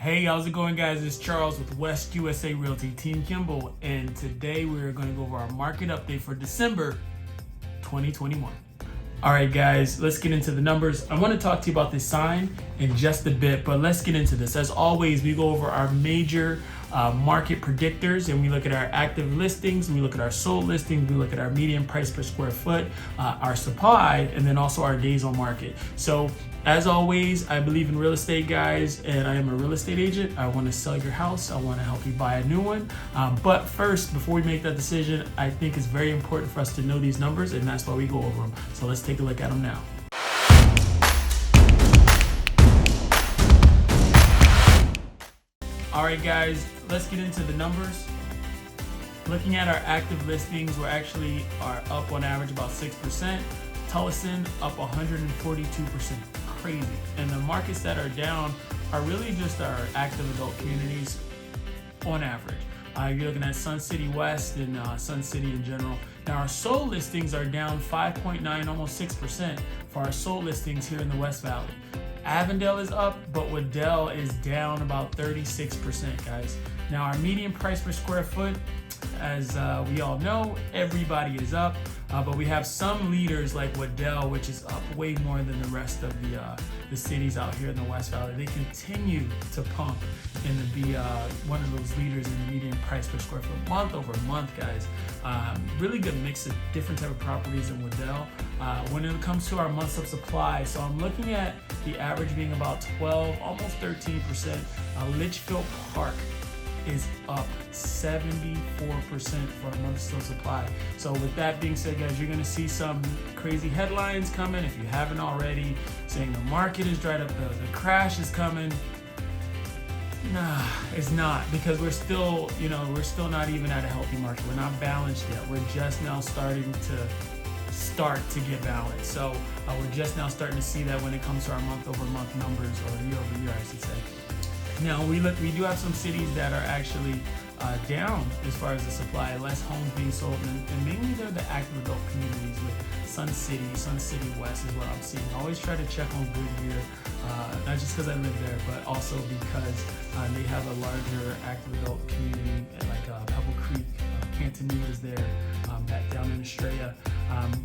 Hey, how's it going, guys? It's Charles with West USA Realty Team Kimball, and today we're going to go over our market update for December 2021. All right, guys, let's get into the numbers. I want to talk to you about this sign in just a bit, but let's get into this. As always, we go over our major market predictors, and we look at our active listings, we look at our sold listings, we look at our median price per square foot, our supply, and then also our days on market. So as always, I believe in real estate, guys, and I am a real estate agent. I want to sell your house. I want to help you buy a new one. But first, before we make that decision, I think it's very important for us to know these numbers, and that's why we go over them. So let's take a look at them now. All right, guys, let's get into the numbers. Looking at our active listings, we actually are up on average about 6%. Tullison up 142%. Crazy. And the markets that are down are really just our active adult communities on average. You're looking at Sun City West and Sun City in general. Now our sold listings are down 5.9, almost 6% for our sold listings here in the West Valley. Avondale is up, but Waddell is down about 36%, guys. Now our median price per square foot, as we all know, everybody is up, but we have some leaders like Waddell, which is up way more than the rest of the cities out here in the West Valley. They continue to pump and to be one of those leaders in the median price per square foot month over month, guys. Really good mix of different type of properties in Waddell. When it comes to our months of supply, so I'm looking at the average being about 12, almost 13%. Litchfield Park is up 74% for a month's of supply. So with that being said, guys, you're gonna see some crazy headlines coming if you haven't already, saying the market is dried up, the crash is coming. Nah, it's not, because we're still not even at a healthy market. We're not balanced yet. We're just now starting to get balanced. So we're just now starting to see that when it comes to our month over month numbers, or year over year, I should say. Now we do have some cities that are actually down as far as the supply, less homes being sold, and mainly they're the active adult communities with Sun City West is what I'm seeing. I always try to check on Goodyear, not just because I live there, but also because they have a larger active adult community like Pebble Creek, Cantonese is there, that down in Estrella.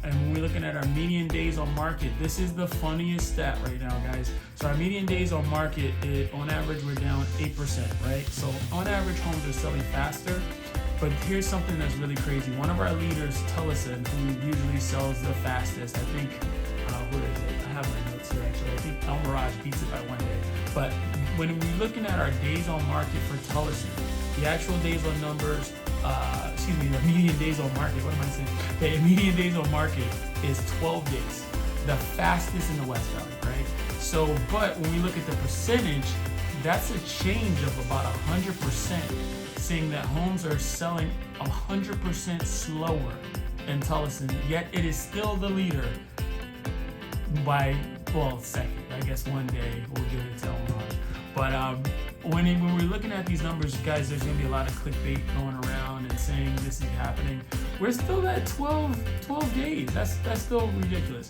And when we're looking at our median days on market, this is the funniest stat right now, guys. So our median days on market, on average, we're down 8%, right? So on average, homes are selling faster. But here's something that's really crazy. One of our leaders, Tullison, who usually sells the fastest, I think, where is it? I have my notes here actually. I think El Mirage beats it by 1 day. But when we're looking at our days on market for Tullison, the actual days on numbers, the median days on market, what am I saying? The median days on market is 12 days, the fastest in the West Valley, right? So, but when we look at the percentage, that's a change of about 100%, saying that homes are selling 100% slower in Tullison, yet it is still the leader by, well, second. I guess one day we'll give it to El Mirage. But when we're looking at these numbers, guys, there's going to be a lot of clickbait going around and saying this is happening. We're still at 12 days. That's still ridiculous.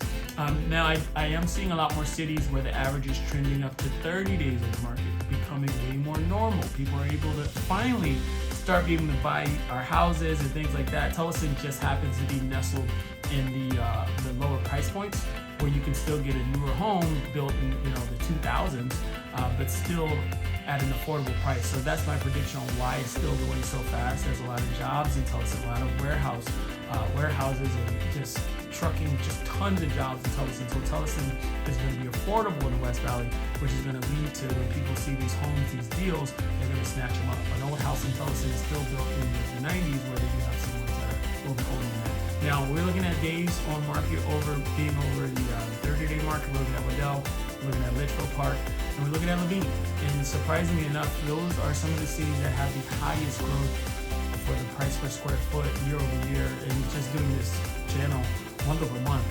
Now, I am seeing a lot more cities where the average is trending up to 30 days on the market, becoming way more normal. People are able to finally start being able to buy our houses and things like that. Tullison just happens to be nestled in the lower price points, where you can still get a newer home built in the 2000s, but still at an affordable price. So that's my prediction on why it's still going so fast. There's a lot of jobs in Tullison, a lot of warehouses and just trucking, just tons of jobs in Tullison. So Tullison is going to be affordable in the West Valley, which is going to lead to, when people see these homes, these deals, they're going to snatch them up. An old house in Tullison is still built in the 90s, where they do have some ones that are a little bit older than that. Now, we're looking at days on market being over the 30-day mark. We're looking at Waddell, we're looking at Litchfield Park, and we're looking at Levine. And surprisingly enough, those are some of the cities that have the highest growth for the price per square foot year over year, and just doing this channel month over month.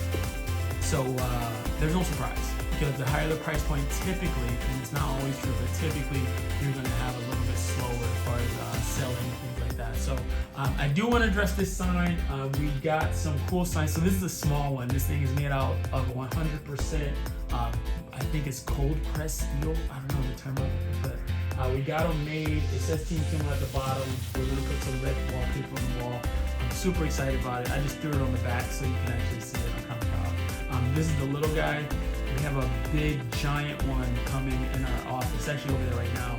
So there's no surprise, because the higher the price point, typically, and it's not always true, but typically you're going to have a little bit slower as far as selling and things like that. So I do want to address this sign. We got some cool signs. So this is a small one. This thing is made out of 100%. I think it's cold pressed steel. I don't know the term of it, but We got them made. It says Team Kimball at the bottom. We're gonna put some red wallpaper on the wall. I'm super excited about it. I just threw it on the back so you can actually see it. I'm kind of proud. This is the little guy. We have a big giant one coming in our office. It's actually over there right now.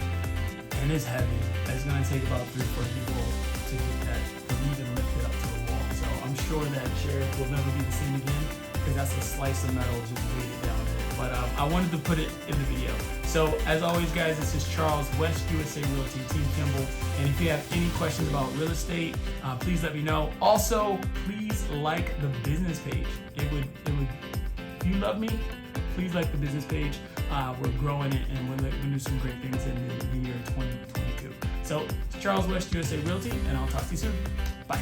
And it's heavy. It's gonna take about 3 or 4 people to get that, to even lift it up to the wall. So I'm sure that chair will never be the same again because that's a slice of metal just weighted down there. But I wanted to put it in the video. So as always, guys, this is Charles, West USA Realty, Team Kimball. And if you have any questions about real estate, please let me know. Also, please like the business page. It would. If you love me, please like the business page. We're growing it, and we're gonna do some great things in the year 2022. So, Charles, West USA Realty, and I'll talk to you soon. Bye.